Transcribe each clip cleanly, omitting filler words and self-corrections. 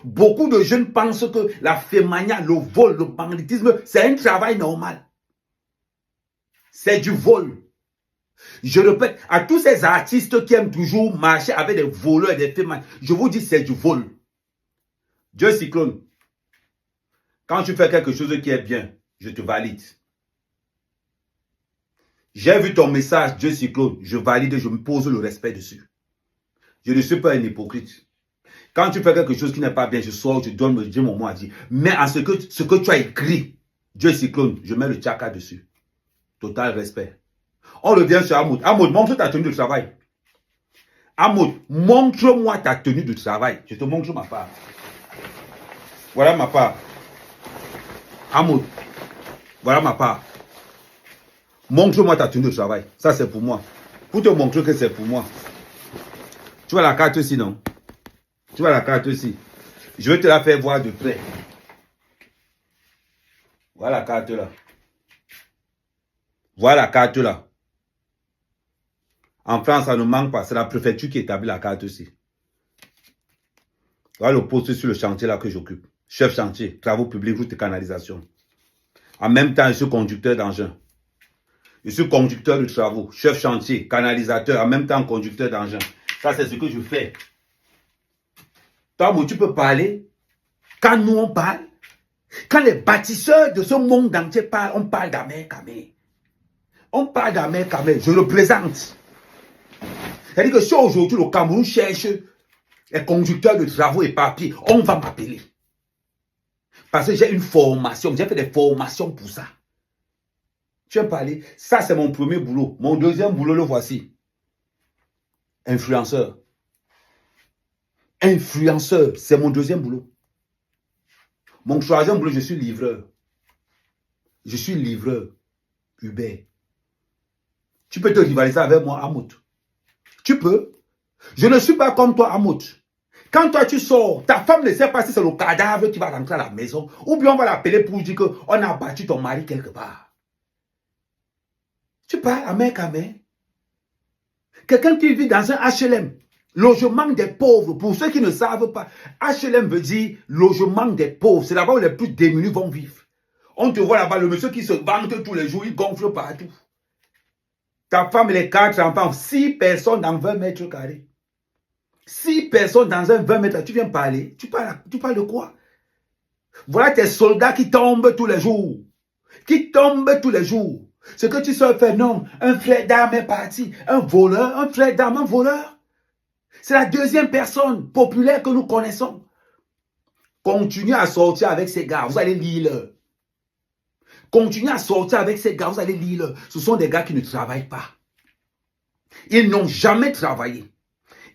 Beaucoup de jeunes pensent que la fémania, le vol, le banditisme, c'est un travail normal. C'est du vol. Je répète, à tous ces artistes qui aiment toujours marcher avec des voleurs et des fémaniens, je vous dis, c'est du vol. Dieu Cyclone, quand tu fais quelque chose qui est bien, je te valide. J'ai vu ton message, Dieu Cyclone, je valide, je me pose le respect dessus. Je ne suis pas un hypocrite. Quand tu fais quelque chose qui n'est pas bien, je sors, je donne mon mot à dire. Mais à ce que tu as écrit, Dieu Cyclone, je mets le tchaka dessus. Total respect. On revient sur Amoud. Amoud, montre ta tenue de travail. Amoud, montre-moi ta tenue de travail. Je te montre ma part. Voilà ma part. Amoud, voilà ma part. Montre-moi ta tenue de travail. Ça, c'est pour moi. Pour te montrer que c'est pour moi. Tu vois la carte ici, non? Tu vois la carte ici. Je vais te la faire voir de près. Voilà la carte là. Voilà la carte là. En France, ça ne manque pas. C'est la préfecture qui établit la carte aussi. Voilà le poste sur le chantier là que j'occupe. Chef chantier, travaux publics, route et canalisation. En même temps, je suis conducteur d'engin. Je suis conducteur de travaux, chef chantier, canalisateur, en même temps conducteur d'engin. Ça, c'est ce que je fais. Toi, tu peux parler. Quand nous, on parle, quand les bâtisseurs de ce monde entier parlent, on parle d'Amer Kamé. On parle d'Amer Kamé. Je le présente. C'est-à-dire que si aujourd'hui le Cameroun cherche les conducteurs de travaux et papiers, on va m'appeler. Parce que j'ai une formation, j'ai fait des formations pour ça. Tu veux parler? Ça, c'est mon premier boulot. Mon deuxième boulot, le voici. Influenceur. Influenceur, c'est mon deuxième boulot. Mon troisième boulot, je suis livreur. Je suis livreur. Uber. Tu peux te rivaliser avec moi, Amout. Tu peux. Je ne suis pas comme toi, Amout. Quand toi tu sors, ta femme ne sait pas si c'est le cadavre qui va rentrer à la maison ou bien on va l'appeler pour dire qu'on a battu ton mari quelque part. Tu parles à mec à mec. Quelqu'un qui vit dans un HLM, logement des pauvres, pour ceux qui ne savent pas, HLM veut dire logement des pauvres. C'est là-bas où les plus démunis vont vivre. On te voit là-bas, le monsieur qui se vante tous les jours, il gonfle partout. Ta femme et les 4 enfants, 6 personnes dans 20 mètres carrés. 6 personnes dans un 20 mètres, tu viens parler. Tu parles de quoi? Voilà tes soldats qui tombent tous les jours. Qui tombent tous les jours. Ce que tu sais faire, non. Un frère d'armes est parti. Un voleur, un frère d'armes, un voleur. C'est la deuxième personne populaire que nous connaissons. Continuez à sortir avec ces gars, vous allez lire. Continuez à sortir avec ces gars, vous allez lire. Ce sont des gars qui ne travaillent pas. Ils n'ont jamais travaillé.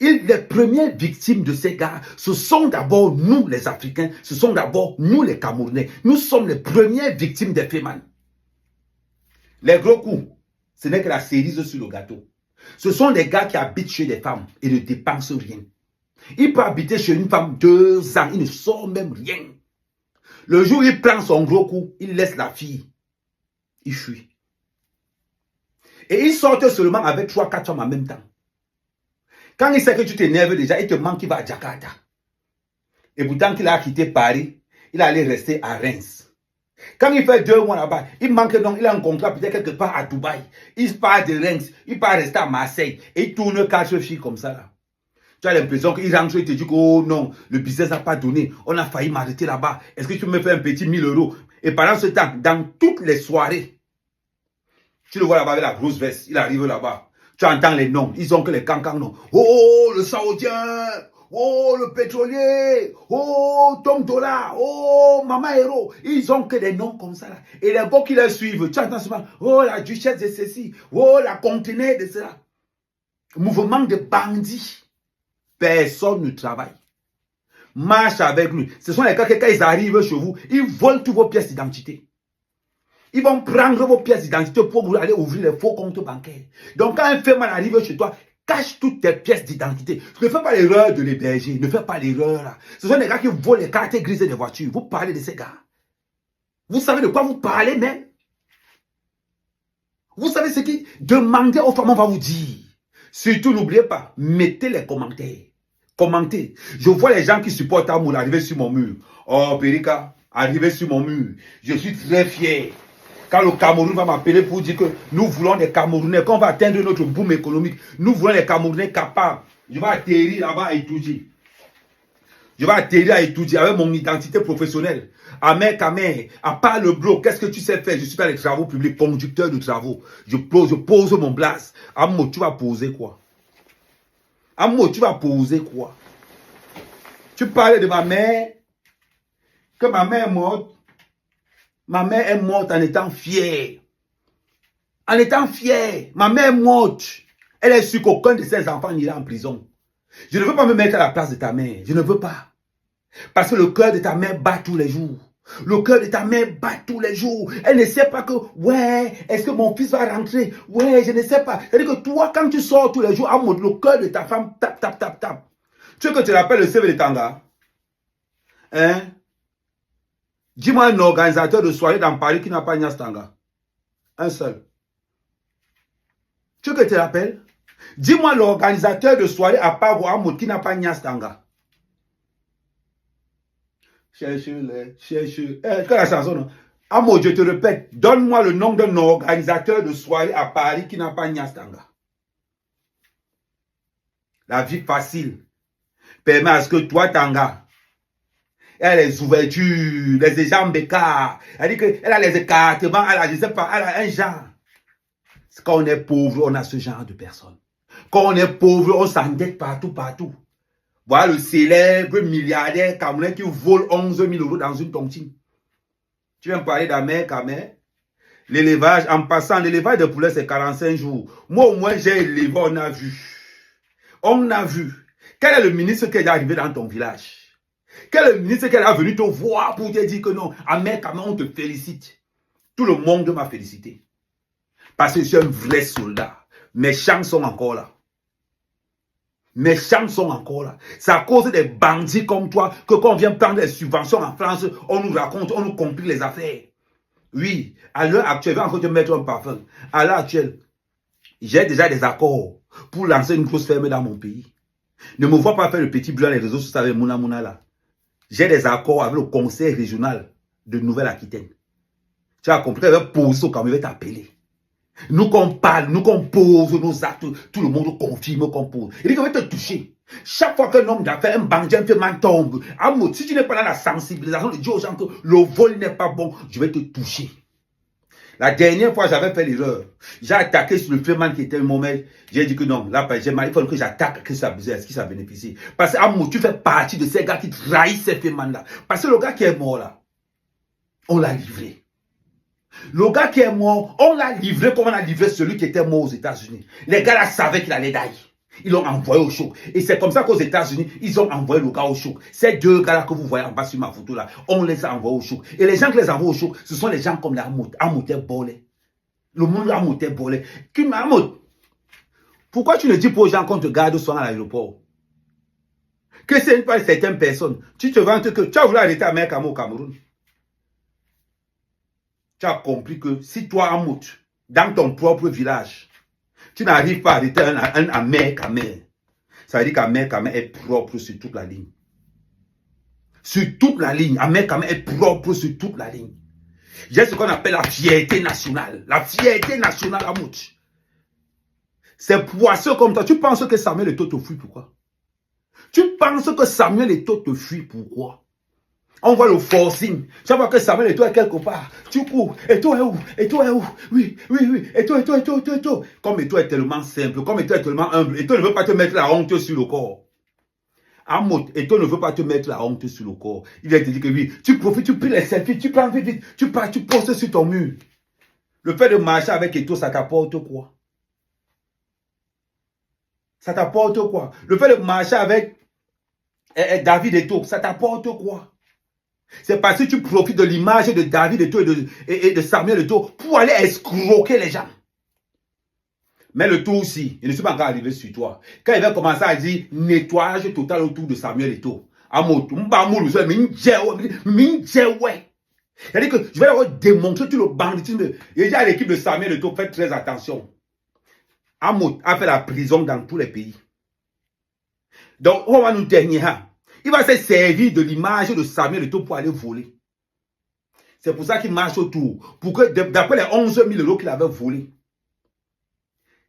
Les premières victimes de ces gars, ce sont d'abord nous les Africains, ce sont d'abord nous les Camerounais. Nous sommes les premières victimes des fémans. Les gros coups, ce n'est que la cerise sur le gâteau. Ce sont des gars qui habitent chez des femmes et ne dépensent rien. Il peut habiter chez une femme 2 ans, il ne sort même rien. Le jour où il prend son gros coup, il laisse la fille. Il fuit. Et il sort seulement avec 3-4 femmes en même temps. Quand il sait que tu t'énerves déjà, il te manque qu'il va à Jakarta. Et pourtant qu'il a quitté Paris, il allait rester à Reims. Quand il fait 2 mois là-bas, il manque donc, il a un contrat peut-être quelque part à Dubaï. Il part de Reims, il part rester à Marseille. Et il tourne 4 filles comme ça là. Tu as l'impression qu'il rentre et te dit que oh non, le business n'a pas donné. On a failli m'arrêter là-bas. Est-ce que tu me fais un petit 1000 €? Et pendant ce temps, dans toutes les soirées, tu le vois là-bas avec la grosse veste, il arrive là-bas. Tu entends les noms, ils ont que les cancans noms. Oh, le Saoudien, oh, le pétrolier, oh, Tom Dola, oh, Mama Hero. Ils ont que des noms comme ça là. Et les gars qui les suivent, tu entends souvent, oh, la duchesse de ceci, oh, la conteneur de cela. Mouvement de bandits. Personne ne travaille. Marche avec lui. Ce sont les gars qui, quand ils arrivent chez vous, ils volent toutes vos pièces d'identité. Ils vont prendre vos pièces d'identité pour vous aller ouvrir les faux comptes bancaires. Donc, quand un féminin arrive chez toi, cache toutes tes pièces d'identité. Ne fais pas l'erreur de l'héberger. Ne fais pas l'erreur là. Ce sont des gars qui volent les cartes grises des voitures. Vous parlez de ces gars. Vous savez de quoi vous parlez même? Vous savez ce qui demandez aux femmes, on va vous dire. Surtout, n'oubliez pas, mettez les commentaires. Commentez. Je vois les gens qui supportent Amour arriver sur mon mur. Oh, Périka, arriver sur mon mur. Je suis très fier. Quand le Cameroun va m'appeler pour dire que nous voulons des Camerounais, qu'on va atteindre notre boom économique, nous voulons des Camerounais capables. Je vais atterrir là-bas à Itoudji. Je vais atterrir à Itoudji avec mon identité professionnelle. Amen. À part le bloc, qu'est-ce que tu sais faire? Je suis dans les travaux publics, conducteur de travaux. Je pose mon blast. Amo, tu vas poser quoi? Amo, tu vas poser quoi? Tu parlais de ma mère, que ma mère est morte. Ma mère est morte en étant fière. En étant fière. Ma mère est morte. Elle est sûre qu'aucun de ses enfants n'ira en prison. Je ne veux pas me mettre à la place de ta mère. Je ne veux pas. Parce que le cœur de ta mère bat tous les jours. Le cœur de ta mère bat tous les jours. Elle ne sait pas que, ouais, est-ce que mon fils va rentrer? Ouais, je ne sais pas. C'est-à-dire que toi, quand tu sors tous les jours, le cœur de ta femme tape. Tu veux que tu l'appelles le CV de Tanga? Hein? Dis-moi un organisateur de soirée dans Paris qui n'a pas Nias Tanga. Un seul. Tu veux que tu l'appelles? Dis-moi l'organisateur de soirée à Pavo Amoud qui n'a pas Nias Tanga. Cherche-le. Quelle la chanson, non? Amoud, je te répète, donne-moi le nom d'un organisateur de soirée à Paris qui n'a pas Nias Tanga. La vie facile permet à ce que toi, Tanga, elle a les ouvertures, les jambes d'écart. Elle dit qu'elle a les écartements, elle a, je sais pas, elle a un genre. Quand on est pauvre, on a ce genre de personnes. Quand on est pauvre, on s'endette partout. Voilà le célèbre milliardaire camerounais qui vole 11 000 € dans une tontine. Tu viens me parler d'Amer Kamer. L'élevage, en passant, l'élevage de poulet, c'est 45 jours. Moi, au moins, j'ai élevé, on a vu. Quel est le ministre qui est arrivé dans ton village? Quel est le ministre qui est venu te voir pour te dire que non, Amer Kamer, on te félicite? Tout le monde m'a félicité. Parce que je suis un vrai soldat. Mes champs sont encore là. C'est à cause des bandits comme toi que quand on vient prendre des subventions en France, on nous raconte, on nous complique les affaires. Oui, à l'heure actuelle, je vais encore te mettre un parfum. À l'heure actuelle, j'ai déjà des accords pour lancer une grosse ferme dans mon pays. Ne me vois pas faire le petit bleu dans les réseaux sociaux avec Mouna là. J'ai des accords avec le conseil régional de Nouvelle-Aquitaine. Tu as compris, elle va poser au Cameroun, elle va t'appeler. Nous qu'on parle, nous qu'on pose nos actes, tout le monde confirme qu'on pose. Il dit qu'on va te toucher. Chaque fois qu'un homme d'affaires, un bandit, un paiement tombe, Amoud, si tu n'es pas dans la sensibilisation de dire aux gens que le vol n'est pas bon, je vais te toucher. La dernière fois, j'avais fait l'erreur. J'ai attaqué sur le paiement qui était un moment. J'ai dit que non, là, il faut que j'attaque, que ça bénéficie. Parce que Amoud, tu fais partie de ces gars qui trahissent ces paiements-là. Parce que le gars qui est mort là, on l'a livré. Le gars qui est mort, on l'a livré comme on a livré celui qui était mort aux États-Unis. Les gars là savaient qu'il allait die. Ils l'ont envoyé au choc. Et c'est comme ça qu'aux États-Unis, ils ont envoyé le gars au choc. Ces deux gars là que vous voyez en bas sur ma photo là, on les a envoyés au choc. Et les gens qui les envoient au choc, ce sont les gens comme Amoud Bolé. Le monde Amoud Bolé. Pourquoi tu ne dis pas aux gens qu'on te garde soin à l'aéroport? Que c'est pas certaines personnes. Tu te vantes que tu as voulu arrêter à Mekamo au Cameroun. Tu as compris que si toi, Amoud, dans ton propre village, tu n'arrives pas à arrêter un Amer Kamer, ça veut dire qu'Amer Kamer est propre sur toute la ligne. Sur toute la ligne, Amer Kamer est propre sur toute la ligne. J'ai ce qu'on appelle la fierté nationale. La fierté nationale, Amoud. C'est poisseux comme toi. Tu penses que Samuel Eto'o te fuit, pourquoi? Tu penses que Samuel Eto'o te fuit, pourquoi? On voit le forcing. Tu vois que Samuel Eto'o est quelque part. Tu cours. Eto'o est où? Eto'o est où? Oui. Eto'o. Comme Eto'o est tellement simple, comme Eto'o est tellement humble, Eto'o ne veut pas te mettre la honte sur le corps. Amoud, Eto'o ne veut pas te mettre la honte sur le corps. Il vient te dire que oui, tu profites, tu pries les selfies, tu prends vite, tu pars, tu postes sur ton mur. Le fait de marcher avec Eto'o, ça t'apporte quoi? Ça t'apporte quoi? Le fait de marcher avec David Eto'o, ça t'apporte quoi? C'est parce que tu profites de l'image de David Eto'o et de Samuel Eto'o pour aller escroquer les gens. Mais le tout aussi, je ne suis pas encore arrivé sur toi. Quand il va commencer à dire nettoyage total autour de Samuel Eto'o, c'est-à-dire que je vais leur démontrer tout le banditisme. Et déjà l'équipe de Samuel Eto'o, fait très attention. Amoud a fait la prison dans tous les pays. Donc, on va nous tenir. Il va se servir de l'image de Samuel Eto'o pour aller voler. C'est pour ça qu'il marche autour. Pour que, d'après les 11 000 euros qu'il avait volés,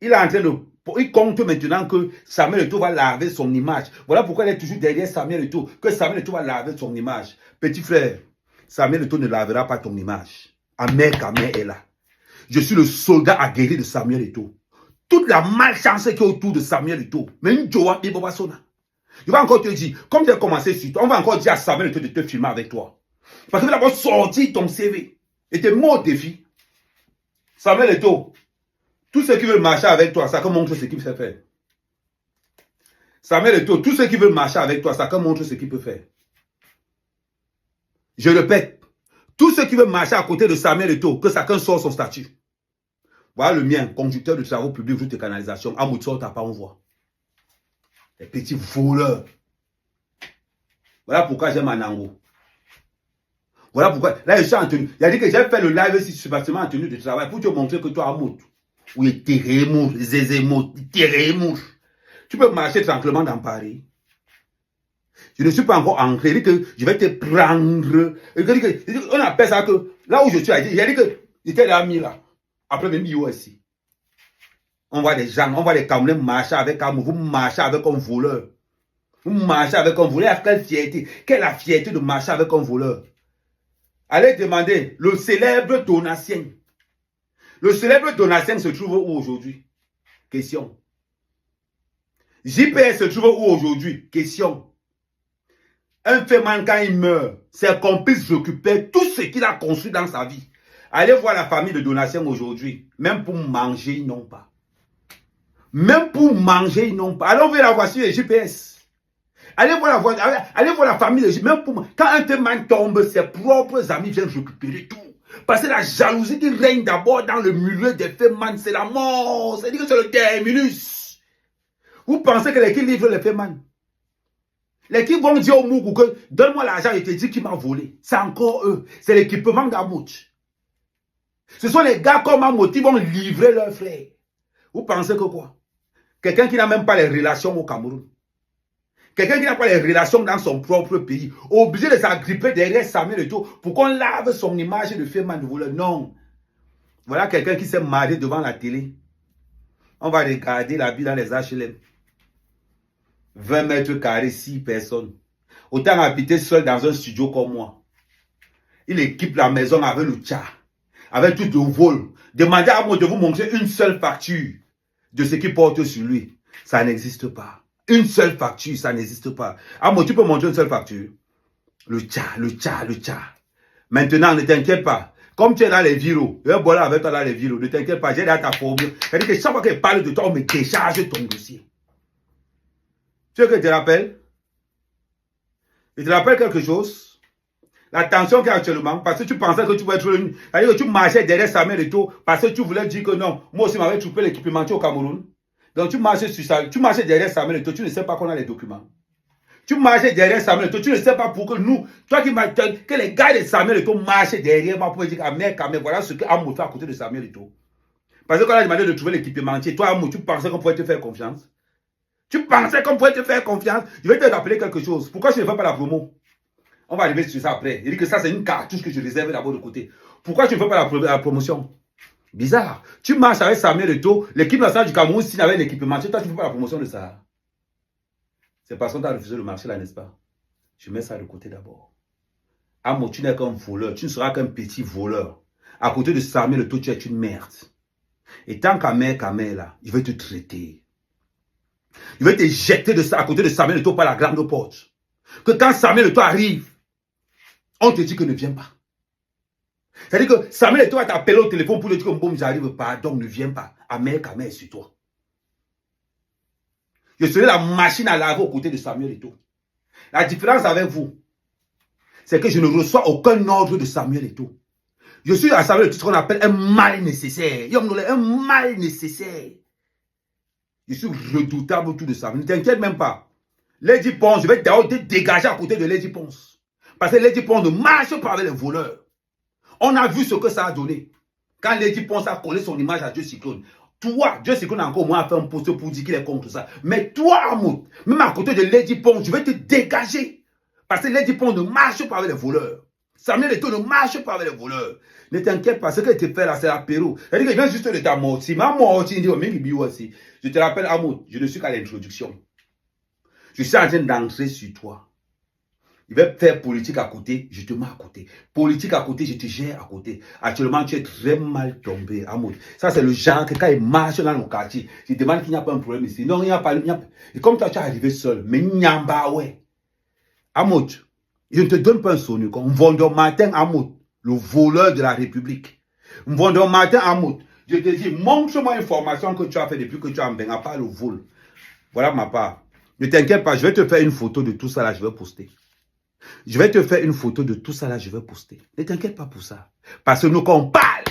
il est en train de... Il compte maintenant que Samuel Eto'o va laver son image. Voilà pourquoi il est toujours derrière Samuel Eto'o. Que Samuel Eto'o va laver son image. Petit frère, Samuel Eto'o ne lavera pas ton image. Ahmed Kamel est là. Je suis le soldat aguerri de Samuel Eto'o. Toute la malchance qui est autour de Samuel Eto'o. Même Joa Ibobasona. Je vais encore te dire, comme tu as commencé sur toi, on va encore dire à Samuel Eto'o de te filmer avec toi. Parce que tu vas d'abord sortir ton CV. Et te mets au défi. Samuel Eto'o, tous ceux qui veulent marcher avec toi, ça montre ce qu'il sait faire. Samuel Eto'o, tous ceux qui veulent marcher avec toi, ça montre ce qu'il peut faire. Je répète, tous ceux qui veulent marcher à côté de Samuel Eto'o, que chacun sort son statut. Voilà le mien, conducteur de travaux publics, route de canalisation. Amoutso, t'as pas on voit. Les petits voleurs. Voilà pourquoi j'aime Anango. Voilà pourquoi. Là, je suis en tenue. Il a dit que j'ai fait le live ici sur bâtiment en tenue de travail pour te montrer que toi, Amout, oui, Térémou, Zézémou, Térémou. Tu peux marcher tranquillement dans Paris. Je ne suis pas encore ancré. Il dit que je vais te prendre. On appelle ça que là où je suis, il a dit que j'étais là mis là. Après, même ici. On voit des gens, on voit des Camerounais marcher avec un vous marchez avec un voleur. Vous marchez avec un voleur. Quelle fierté. Quelle est la fierté de marcher avec un voleur? Allez demander le célèbre Donatien. Le célèbre Donatien se trouve où aujourd'hui? Question. JPS se trouve où aujourd'hui? Question. Un féman, quand il meurt, c'est qu'on puisse récupérer tout ce qu'il a construit dans sa vie. Allez voir la famille de Donatien aujourd'hui. Même pour manger, ils n'ont pas. Même pour manger, ils n'ont pas. Allons voir la voiture de GPS. Allez voir la famille de GPS. Même pour... Quand un féman tombe, ses propres amis viennent récupérer tout. Parce que la jalousie qui règne d'abord dans le milieu des fémans, c'est la mort. C'est-à-dire que c'est le terminus. Vous pensez que les qui livrent les fémans? Les qui vont dire au Mougou que donne-moi l'argent et te dit qu'il m'a volé. C'est encore eux. C'est l'équipement d'Amout. Ce sont les gars comme Amout qui vont livrer leurs frères. Vous pensez que quoi? Quelqu'un qui n'a même pas les relations au Cameroun. Quelqu'un qui n'a pas les relations dans son propre pays. Obligé de s'agripper derrière Samuel Eto'o pour qu'on lave son image de féminin de voleur. Non. Voilà quelqu'un qui s'est marié devant la télé. On va regarder la vie dans les HLM. 20 mètres carrés, 6 personnes. Autant habiter seul dans un studio comme moi. Il équipe la maison avec le tcha, avec tout le vol. Demandez à moi de vous montrer une seule facture de ce qu'il porte sur lui. Ça n'existe pas. Une seule facture, ça n'existe pas. Ah, moi, tu peux montrer une seule facture. Le tcha, le tcha, le tcha. Maintenant, ne t'inquiète pas. Comme tu es dans les virus, je vais boire avec toi dans les virus. Ne t'inquiète pas, j'ai dans ta formule. C'est-à-dire que chaque fois qu'elle parle de toi, on me décharge ton dossier. Tu veux que je te rappelle? Je te rappelle quelque chose. La tension qu'il y a actuellement, parce que tu pensais que tu pouvais être une... C'est-à-dire que tu marchais derrière Samuel Eto'o, parce que tu voulais dire que non, moi aussi m'avais troupé l'équipementier au Cameroun. Donc tu marchais sur ça, tu marchais derrière Samuel Eto'o, tu ne sais pas qu'on a les documents. Tu marchais derrière Samuel Eto'o, tu ne sais pas pour que nous, toi qui m'as que les gars de Samuel Eto'o marchaient derrière moi pour dire ah merde, voilà ce que Amout fait à côté de Samuel Eto'o. Parce que quand on a demandé de trouver l'équipementier, toi Amout, tu pensais qu'on pouvait te faire confiance. Tu pensais qu'on pouvait te faire confiance. Je vais te rappeler quelque chose. Pourquoi je ne fais pas la promo? On va arriver sur ça après. Il dit que ça, c'est une cartouche que je réserve d'abord de côté. Pourquoi tu ne fais pas la promotion? Bizarre. Tu marches avec Samuel Eto'o, l'équipe nationale du Cameroun signe avec l'équipement. Toi, tu ne fais pas la promotion de ça. C'est parce qu'on t'a refusé le marché là, n'est-ce pas? Je mets ça de côté d'abord. Amo, tu n'es qu'un voleur. Tu ne seras qu'un petit voleur. À côté de Samuel Eto'o, tu es une merde. Et tant qu'Amel là, il veut te traiter. Il veut te jeter de ça à côté de Samuel Eto'o par la grande porte. Que quand Samuel Eto'o arrive, on te dit que ne viens pas. C'est-à-dire que Samuel Eto'o va t'appeler au téléphone pour te dire que bon, j'arrive pas, donc ne viens pas. Amel est sur toi. Je serai la machine à laver aux côtés de Samuel Eto'o. La différence avec vous, c'est que je ne reçois aucun ordre de Samuel Eto'o. Je suis à Samuel Eto'o ce qu'on appelle un mal nécessaire. Un mal nécessaire. Je suis redoutable autour de ça. Ne t'inquiète même pas. Lady Ponce, je vais te dégager à côté de Lady Ponce. Parce que Lady Ponce ne marche pas avec les voleurs. On a vu ce que ça a donné. Quand Lady Ponce a collé son image à Dieu Cyclone, Toi, Dieu sait qu'on a encore moins fait un poste pour dire qu'il est contre ça. Mais toi, Amoud, même à côté de Lady Pong, je vais te dégager. Parce que Lady Pong ne marche pas avec les voleurs. Samuel Eto'o ne marche pas avec les voleurs. Ne t'inquiète pas, ce que tu fais là, c'est l'apéro. C'est-à-dire que je viens juste de ta mort. Si ma mort, tu dis, je te rappelle, Amoud, je ne suis qu'à l'introduction. Je suis en train d'entrer sur toi. Je vais faire politique à côté, je te mets à côté. Politique à côté, je te gère à côté. Actuellement, tu es très mal tombé, Amoud. Ça, c'est le genre que quand il marche dans nos quartiers, je demande qu'il n'y a pas un problème ici. Non, il n'y a pas. Et comme toi, tu es arrivé seul, mais Nyamba, ouais. Amoud, je ne te donne pas un sonnet. Mvondo Martin Amoud, le voleur de la République. Mvondo Martin Amoud, je te dis, montre-moi une formation que tu as fait depuis que tu as à part le vol. Voilà ma part. Ne t'inquiète pas, je vais te faire une photo de tout ça là, je vais poster. Je vais te faire une photo de tout ça là, je vais poster. Ne t'inquiète pas pour ça. Parce que nous, quand on parle,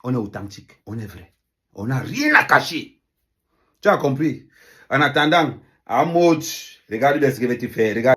on est authentique, on est vrai. On n'a rien à cacher. Tu as compris? En attendant, Amoud, regarde ce que je vais te faire. Regarde.